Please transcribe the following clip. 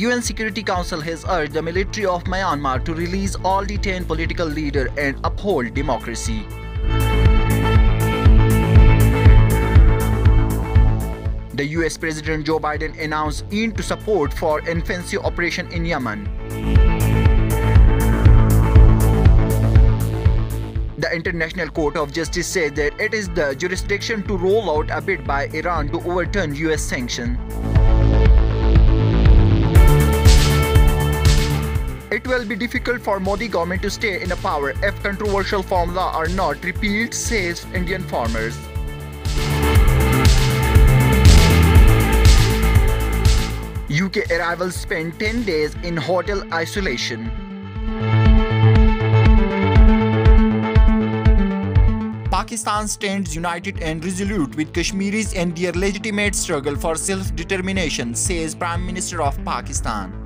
UN Security Council has urged the military of Myanmar to release all detained political leaders and uphold democracy. The US President Joe Biden announced end to support for offensive operation in Yemen. The International Court of Justice said that it is the jurisdiction to roll out a bid by Iran to overturn US sanctions. It will be difficult for Modi government to stay in power if controversial formula are not repealed, says Indian farmers. UK arrivals spent 10 days in hotel isolation. Pakistan stands united and resolute with Kashmiris and their legitimate struggle for self-determination, says Prime Minister of Pakistan.